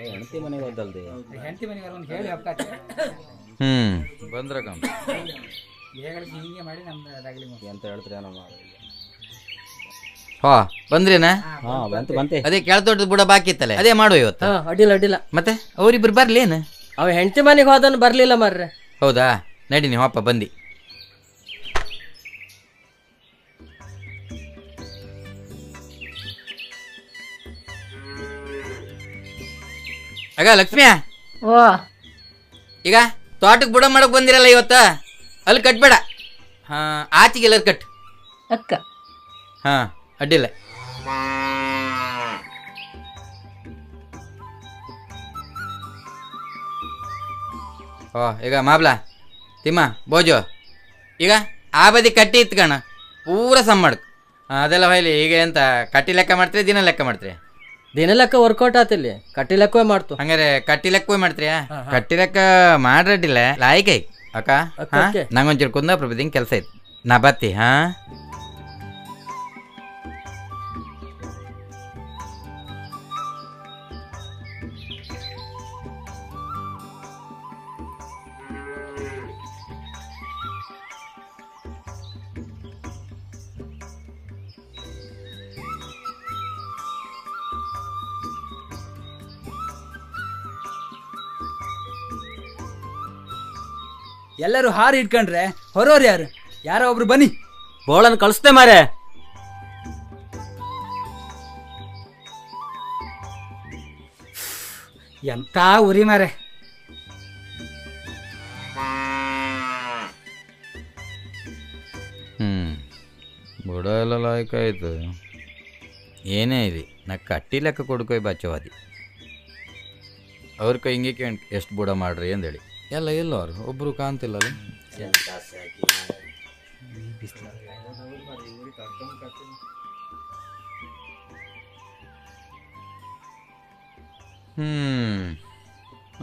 ಹೆಂಡತಿ ಮನೆಗೆ ಹೋದಲ್ರಿ ಹೆಂಡತಿ ಮನೆಗೆ ಒಂದು ಹೇಳಿ ಅವಕಾಶ ಬಂದ್ರ ಹಿಂಗೆ ಮಾಡಿ ನಮ್ದಾಗಲಿ ಅಂತ ಹೇಳ್ತೀರಿ ನಮ್ಮ ಹಾ ಬಂದ್ರೇನಾ? ಹಾ ಬಂತೆ. ಅದೇ ಕೆಳತೋಟದ ಬುಡ ಬಾಕಿ ಇತ್ತಲ್ಲ, ಅದೇ ಮಾಡುವ ಇವತ್ತು. ಅಡ್ಡಿಲ್ಲ ಮತ್ತೆ ಅವರಿಬ್ರು ಬರ್ಲೇನು? ಅವ ಹೆಂಡತಿ ಮನೆಗೆ ಹೋದನ್ ಬರ್ಲಿಲ್ಲ ಮಾರ್ರೆ. ಹೌದಾ, ನಡಿ ನೀವು ಅಪ್ಪ ಬಂದಿ. ಆಗ ಲಕ್ಷ್ಮಿಯ, ಈಗ ತೋಟಕ್ಕೆ ಬುಡ ಮಾಡಕ್ ಬಂದಿರಲ್ಲ ಇವತ್ತ, ಅಲ್ಲಿ ಕಟ್ಬೇಡ. ಹಾ, ಆಚೆಗೆ ಎಲ್ಲರೂ ಕಟ್ ಅಕ್ಕ. ಹಾ, ಅಡ್ಡಿಲ್ಲ. ಓ, ಈಗ ಮಾಬ್ಲಾ ತಿಮ್ಮ ಬೋಜು, ಈಗ ಆ ಬದಿ ಕಟ್ಟಿ ಇತ್ಕಣ ಪೂರ ಸಮ್ ಮಾಡಕ್. ಅದೆಲ್ಲ ಹೊಯ್ಲಿ. ಈಗ ಎಂತ ಕಟ್ಟಿ ಲೆಕ್ಕ ಮಾಡ್ತೀರಿ, ದಿನ ಲೆಕ್ಕ ಮಾಡ್ತೀರಿ? ದಿನ ಲೆಕ್ಕ ವರ್ಕೌಟ್ ಆತಿಲ್ಲಿ, ಕಟ್ಟಿ ಲೆಕ್ಕವೇ ಮಾಡ್ತು. ಹಂಗಾರೆ ಕಟ್ಟಿ ಲೆಕ್ಕವೇ ಮಾಡ್ತೀಯ? ಕಟ್ಟಿ ಲೆಕ್ಕ ಮಾಡ್ರಡ್ಡಿಲ್ಲ ಲಾಯ್ಕ ಅಕ್ಕ. ನಂಗೊಂಚೂರು ಕುಂದಾಪುರ ಬದಿಂಗ್ ಕೆಲಸ ಐತಿ, ನಾ ಬತ್ತಿ. ಹಾ, ಎಲ್ಲರೂ ಹಾರು ಇಟ್ಕೊಂಡ್ರೆ ಹೊರೋರು ಯಾರು? ಯಾರೋ ಒಬ್ರು ಬನ್ನಿ. ಬೋಳನ್ ಕಳಿಸ್ತೆ ಮಾರೆ. ಎಂತ ಉರಿ ಮಾರೆ. ಬುಡ ಎಲ್ಲ ಲಾಯ್ಕ ಆಯ್ತು. ಏನೇ ಇಲ್ಲಿ ನಾ ಕಟ್ಟಿ ಲೆಕ್ಕ ಕೊಡ್ಕೊಯ್ ಬಚ್ಚವಾದಿ. ಅವ್ರ ಕೈ ಹಿಂಗೆ ಎಷ್ಟು ಬುಡ ಮಾಡ್ರಿ ಅಂದೇಳಿ ಎಲ್ಲ ಎಲ್ಲೋ ಅವ್ರು ಒಬ್ರು ಕಾಣ್ತಿಲ್ಲಲ್ಲ.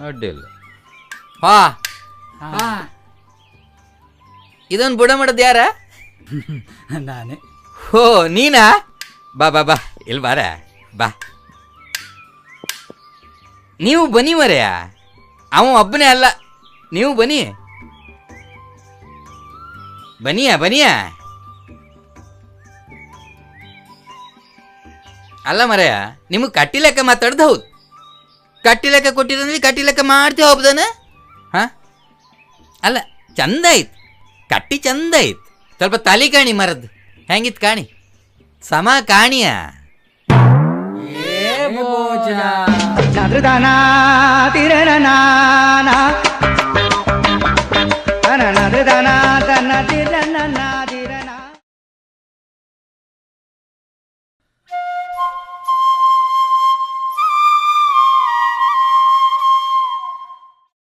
ಅಡ್ಡಿಲ್ಲ. ಹಾ, ಇದೊಂದು ಬುಡ ಮಾಡದ್ ಯಾರ? ನಾನೇ. ಹೋ, ನೀನಾ? ಬಾ ಬಾ ಬಾ, ಇಲ್ಲಿ ಬಾರ ಬಾ. ನೀವು ಬನ್ನಿ ಮರೆಯ, ಅವ ಒಬ್ಬನೇ ಅಲ್ಲ, ನೀವು ಬನ್ನಿ. ಬನಿಯಾ ಅಲ್ಲ ಮರೆಯ, ನಿಮಗೆ ಕಟ್ಟಿ ಲೆಕ್ಕ ಮಾತಾಡ್ದು ಹೌದು. ಕಟ್ಟಿ ಲೆಕ್ಕ ಕೊಟ್ಟಿರಂದ್ರೆ ಕಟ್ಟಿ ಲೆಕ್ಕ ಮಾಡ್ತೇವೆ ಹಬ್ಬದನ. ಹಾ, ಅಲ್ಲ ಚಂದ ಆಯ್ತು, ಕಟ್ಟಿ ಚಂದ ಆಯ್ತು. ಸ್ವಲ್ಪ ತಲೆ ಕಾಣಿ ಮರದ್ದು ಹೆಂಗಿತ್ತು ಕಾಣಿ, ಸಮ ಕಾಣಿಯ. ನದ್ರದಾನ ತಿರನ